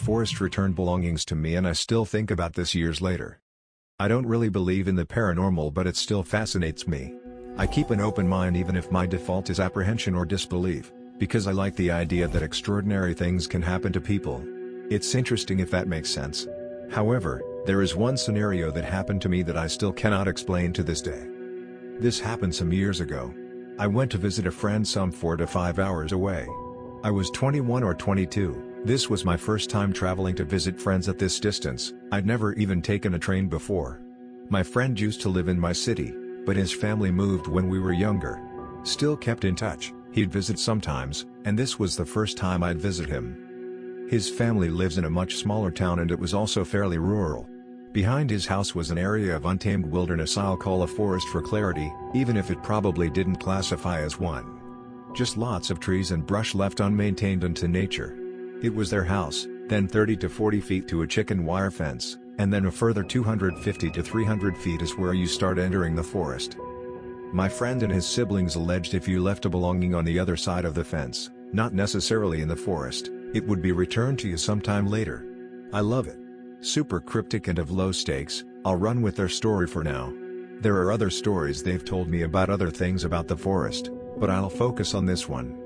forest returned belongings to me, and I still think about this years later. I don't really believe in the paranormal, but it still fascinates me. I keep an open mind even if my default is apprehension or disbelief, because I like the idea that extraordinary things can happen to people. It's interesting if that makes sense. However, there is one scenario that happened to me that I still cannot explain to this day. This happened some years ago. I went to visit a friend some 4 to 5 hours away. I was 21 or 22. This was my first time traveling to visit friends at this distance. I'd never even taken a train before. My friend used to live in my city, but his family moved when we were younger. Still kept in touch, he'd visit sometimes, and this was the first time I'd visit him. His family lives in a much smaller town, and it was also fairly rural. Behind his house was an area of untamed wilderness I'll call a forest for clarity, even if it probably didn't classify as one. Just lots of trees and brush left unmaintained into nature. It was their house, then 30 to 40 feet to a chicken wire fence, and then a further 250 to 300 feet is where you start entering the forest. My friend and his siblings alleged if you left a belonging on the other side of the fence, not necessarily in the forest, it would be returned to you sometime later. I love it. Super cryptic and of low stakes, I'll run with their story for now. There are other stories they've told me about other things about the forest, but I'll focus on this one.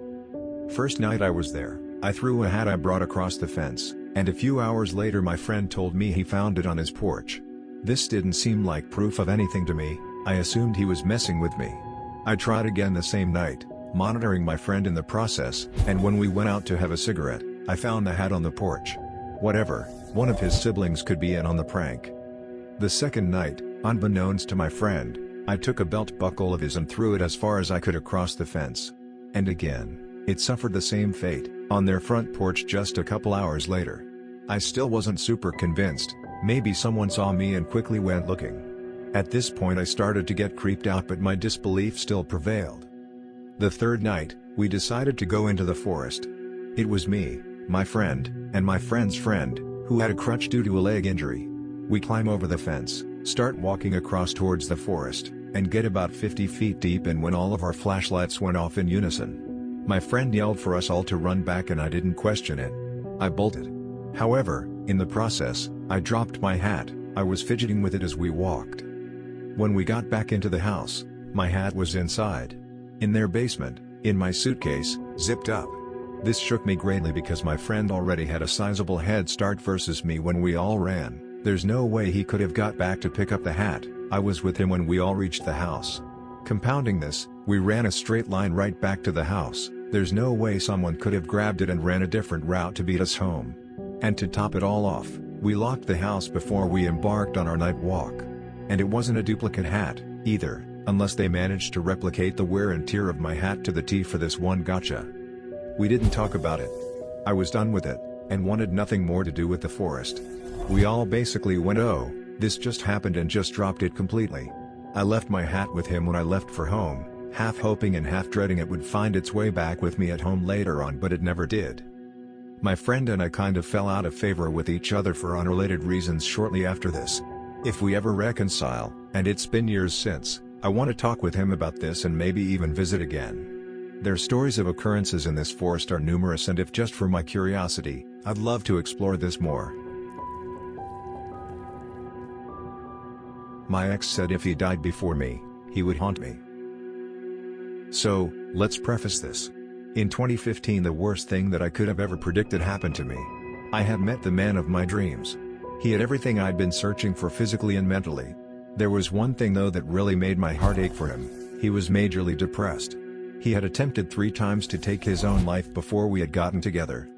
First night I was there, I threw a hat I brought across the fence, and a few hours later my friend told me he found it on his porch. This didn't seem like proof of anything to me. I assumed he was messing with me. I tried again the same night, monitoring my friend in the process, and when we went out to have a cigarette, I found the hat on the porch. Whatever, one of his siblings could be in on the prank. The second night, unbeknownst to my friend, I took a belt buckle of his and threw it as far as I could across the fence. And again, it suffered the same fate, on their front porch just a couple hours later. I still wasn't super convinced. Maybe someone saw me and quickly went looking. At this point I started to get creeped out, but my disbelief still prevailed. The third night, we decided to go into the forest. It was me, my friend, and my friend's friend, who had a crutch due to a leg injury. We climb over the fence, start walking across towards the forest, and get about 50 feet deep in when all of our flashlights went off in unison. My friend yelled for us all to run back and I didn't question it. I bolted. However, in the process, I dropped my hat. I was fidgeting with it as we walked. When we got back into the house, my hat was inside. In their basement, in my suitcase, zipped up. This shook me greatly because my friend already had a sizable head start versus me when we all ran. There's no way he could have got back to pick up the hat. I was with him when we all reached the house. Compounding this, we ran a straight line right back to the house. There's no way someone could have grabbed it and ran a different route to beat us home. And to top it all off, we locked the house before we embarked on our night walk. And it wasn't a duplicate hat, either, unless they managed to replicate the wear and tear of my hat to the T for this one gotcha. We didn't talk about it. I was done with it, and wanted nothing more to do with the forest. We all basically went, oh, this just happened, and just dropped it completely. I left my hat with him when I left for home, half hoping and half dreading it would find its way back with me at home later on, but it never did. My friend and I kind of fell out of favor with each other for unrelated reasons shortly after this. If we ever reconcile, and it's been years since, I want to talk with him about this and maybe even visit again. Their stories of occurrences in this forest are numerous, and if just for my curiosity, I'd love to explore this more. My ex said if he died before me, he would haunt me. So, let's preface this. In 2015, the worst thing that I could have ever predicted happened to me. I had met the man of my dreams. He had everything I'd been searching for physically and mentally. There was one thing though that really made my heart ache for him. He was majorly depressed. He had attempted 3 times to take his own life before we had gotten together.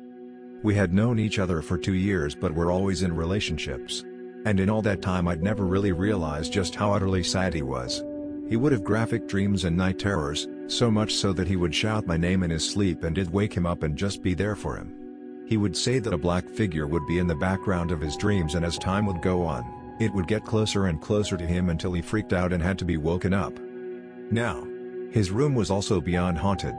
We had known each other for 2 years but were always in relationships. And in all that time I'd never really realized just how utterly sad he was. He would have graphic dreams and night terrors, so much so that he would shout my name in his sleep and it'd wake him up and just be there for him. He would say that a black figure would be in the background of his dreams, and as time would go on, it would get closer and closer to him until he freaked out and had to be woken up. Now, his room was also beyond haunted.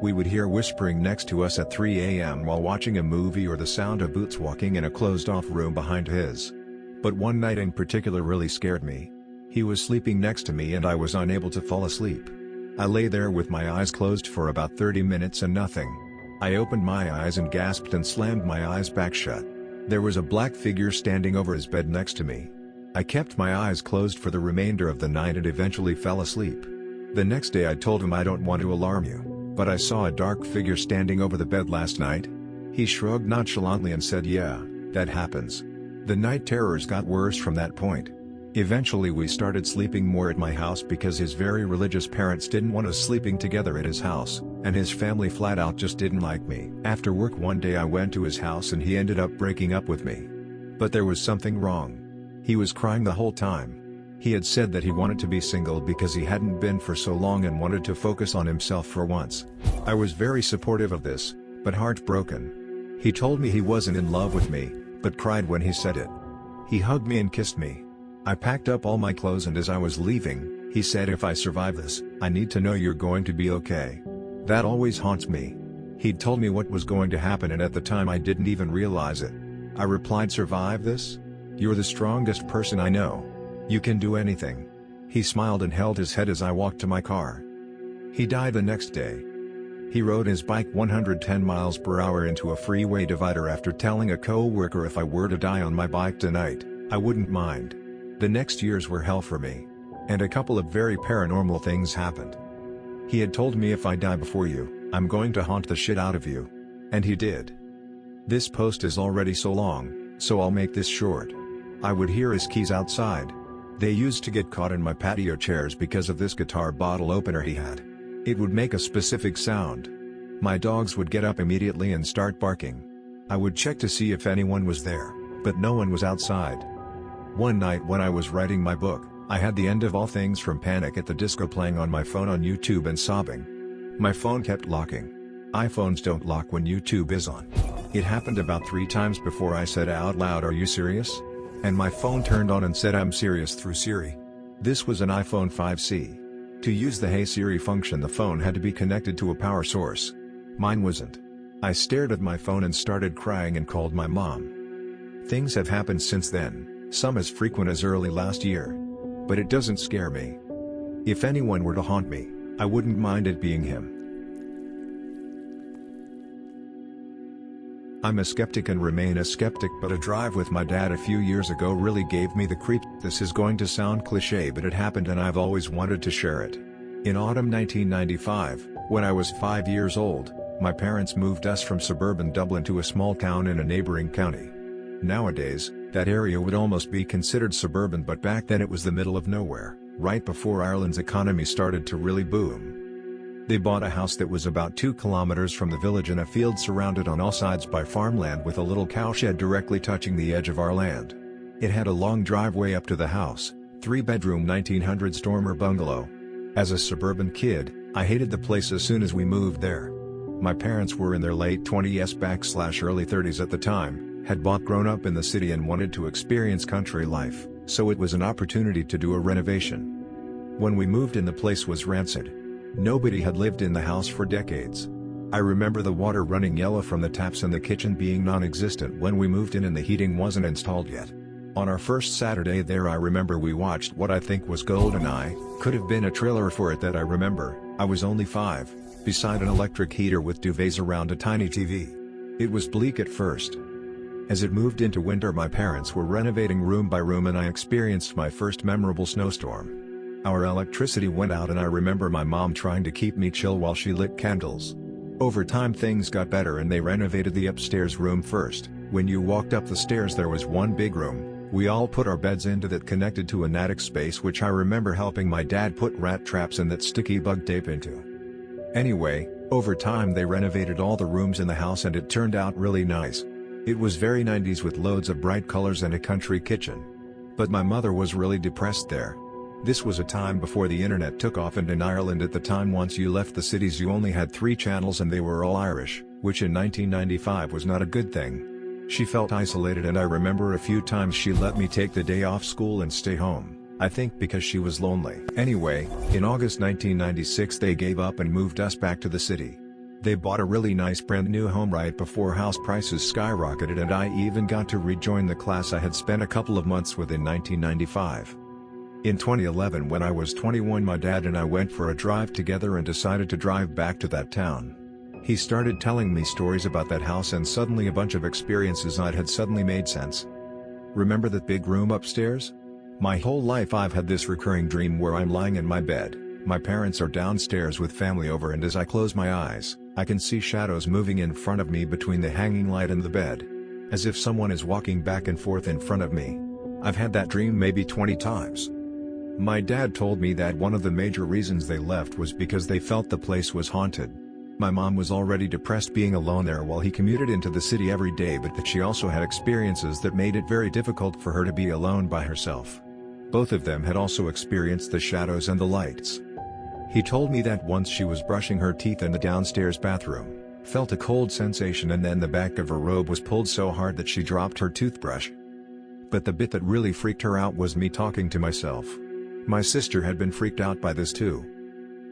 We would hear whispering next to us at 3 a.m. while watching a movie, or the sound of boots walking in a closed-off room behind his. But one night in particular really scared me. He was sleeping next to me and I was unable to fall asleep. I lay there with my eyes closed for about 30 minutes and nothing. I opened my eyes and gasped and slammed my eyes back shut. There was a black figure standing over his bed next to me. I kept my eyes closed for the remainder of the night and eventually fell asleep. The next day I told him I don't want to alarm you, but I saw a dark figure standing over the bed last night. He shrugged nonchalantly and said, yeah, that happens. The night terrors got worse from that point. Eventually we started sleeping more at my house because his very religious parents didn't want us sleeping together at his house, and his family flat out just didn't like me. After work one day I went to his house and he ended up breaking up with me. But there was something wrong. He was crying the whole time. He had said that he wanted to be single because he hadn't been for so long and wanted to focus on himself for once. I was very supportive of this, but heartbroken. He told me he wasn't in love with me, but cried when he said it. He hugged me and kissed me. I packed up all my clothes and as I was leaving, he said, if I survive this, I need to know you're going to be okay. That always haunts me. He'd told me what was going to happen and at the time I didn't even realize it. I replied, survive this? You're the strongest person I know. You can do anything. He smiled and held his head as I walked to my car. He died the next day. He rode his bike 110 miles per hour into a freeway divider after telling a co-worker if I were to die on my bike tonight, I wouldn't mind. The next years were hell for me. And a couple of very paranormal things happened. He had told me if I die before you, I'm going to haunt the shit out of you. And he did. This post is already so long, so I'll make this short. I would hear his keys outside. They used to get caught in my patio chairs because of this guitar bottle opener he had. It would make a specific sound. My dogs would get up immediately and start barking. I would check to see if anyone was there, but no one was outside. One night when I was writing my book, I had the end of All Things from Panic at the Disco playing on my phone on YouTube and sobbing. My phone kept locking. iPhones don't lock when YouTube is on. It happened about 3 times before I said out loud, "Are you serious?" And my phone turned on and said, "I'm serious" through Siri. This was an iPhone 5C. To use the Hey Siri function, the phone had to be connected to a power source. Mine wasn't. I stared at my phone and started crying and called my mom. Things have happened since then. Some as frequent as early last year. But it doesn't scare me. If anyone were to haunt me, I wouldn't mind it being him. I'm a skeptic and remain a skeptic, but a drive with my dad a few years ago really gave me the creep. This is going to sound cliché, but it happened and I've always wanted to share it. In autumn 1995, when I was 5 years old, my parents moved us from suburban Dublin to a small town in a neighboring county. Nowadays, that area would almost be considered suburban, but back then it was the middle of nowhere, right before Ireland's economy started to really boom. They bought a house that was about 2 kilometers from the village in a field surrounded on all sides by farmland with a little cowshed directly touching the edge of our land. It had a long driveway up to the house, 3-bedroom 1900s dormer bungalow. As a suburban kid, I hated the place as soon as we moved there. My parents were in their late 20s/early 30s at the time, had grown up in the city and wanted to experience country life, so it was an opportunity to do a renovation. When we moved in, the place was rancid. Nobody had lived in the house for decades. I remember the water running yellow from the taps and the kitchen being non-existent when we moved in and the heating wasn't installed yet. On our first Saturday there, I remember we watched what I think was GoldenEye, could have been a trailer for it that I remember. I was only 5, beside an electric heater with duvets around a tiny TV. It was bleak at first. As it moved into winter, my parents were renovating room by room and I experienced my first memorable snowstorm. Our electricity went out and I remember my mom trying to keep me chill while she lit candles. Over time things got better and they renovated the upstairs room first. When you walked up the stairs there was one big room. We all put our beds into that, connected to an attic space which I remember helping my dad put rat traps and that sticky bug tape into. Anyway, over time they renovated all the rooms in the house and it turned out really nice. It was very 90s with loads of bright colors and a country kitchen. But my mother was really depressed there. This was a time before the internet took off, and in Ireland at the time once you left the cities you only had 3 channels and they were all Irish, which in 1995 was not a good thing. She felt isolated and I remember a few times she let me take the day off school and stay home, I think because she was lonely. Anyway, in August 1996 they gave up and moved us back to the city. They bought a really nice brand new home right before house prices skyrocketed and I even got to rejoin the class I had spent a couple of months with in 1995. In 2011 when I was 21 my dad and I went for a drive together and decided to drive back to that town. He started telling me stories about that house, and suddenly a bunch of experiences I'd had suddenly made sense. Remember that big room upstairs? My whole life I've had this recurring dream where I'm lying in my bed, my parents are downstairs with family over, and as I close my eyes, I can see shadows moving in front of me between the hanging light and the bed. As if someone is walking back and forth in front of me. I've had that dream maybe 20 times. My dad told me that one of the major reasons they left was because they felt the place was haunted. My mom was already depressed being alone there while he commuted into the city every day, but that she also had experiences that made it very difficult for her to be alone by herself. Both of them had also experienced the shadows and the lights. He told me that once she was brushing her teeth in the downstairs bathroom, felt a cold sensation, and then the back of her robe was pulled so hard that she dropped her toothbrush. But the bit that really freaked her out was me talking to myself. My sister had been freaked out by this too.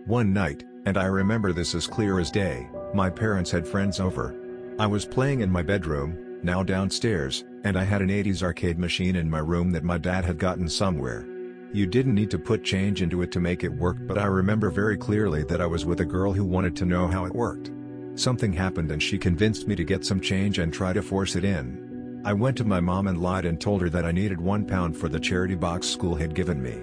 One night, and I remember this as clear as day, my parents had friends over. I was playing in my bedroom, now downstairs, and I had an 80s arcade machine in my room that my dad had gotten somewhere. You didn't need to put change into it to make it work, but I remember very clearly that I was with a girl who wanted to know how it worked. Something happened and she convinced me to get some change and try to force it in. I went to my mom and lied and told her that I needed £1 for the charity box school had given me.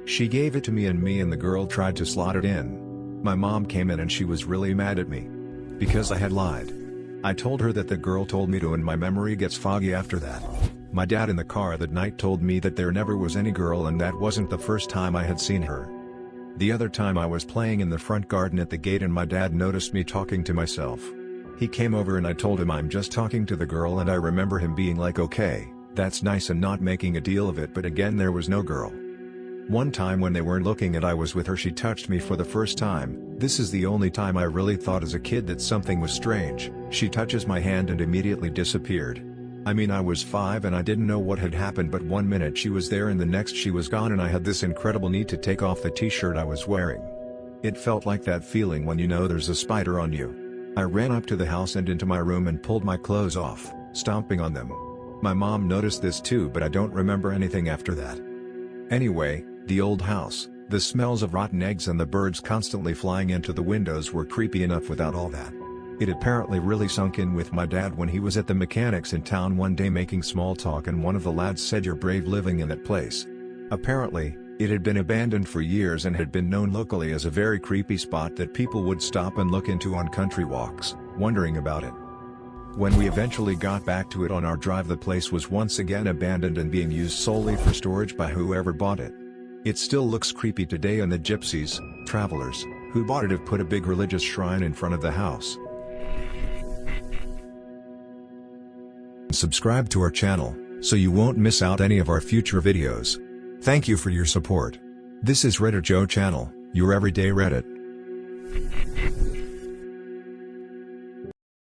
She gave it to me and the girl tried to slot it in. My mom came in and she was really mad at me. Because I had lied. I told her that the girl told me to, and my memory gets foggy after that. My dad in the car that night told me that there never was any girl, and that wasn't the first time I had seen her. The other time I was playing in the front garden at the gate and my dad noticed me talking to myself. He came over and I told him I'm just talking to the girl, and I remember him being like, okay, that's nice, and not making a deal of it, but again there was no girl. One time when they weren't looking and I was with her, she touched me for the first time. This is the only time I really thought as a kid that something was strange. She touches my hand and immediately disappeared. I mean, I was 5 and I didn't know what had happened, but one minute she was there and the next she was gone, and I had this incredible need to take off the t-shirt I was wearing. It felt like that feeling when you know there's a spider on you. I ran up to the house and into my room and pulled my clothes off, stomping on them. My mom noticed this too, but I don't remember anything after that. Anyway, the old house, the smells of rotten eggs and the birds constantly flying into the windows were creepy enough without all that. It apparently really sunk in with my dad when he was at the mechanics in town one day making small talk, and one of the lads said, "You're brave living in that place." Apparently, it had been abandoned for years and had been known locally as a very creepy spot that people would stop and look into on country walks, wondering about it. When we eventually got back to it on our drive, the place was once again abandoned and being used solely for storage by whoever bought it. It still looks creepy today, and the gypsies, travelers, who bought it have put a big religious shrine in front of the house. Subscribe to our channel, so you won't miss out any of our future videos. Thank you for your support. This is Reddit Joe channel, your everyday Reddit.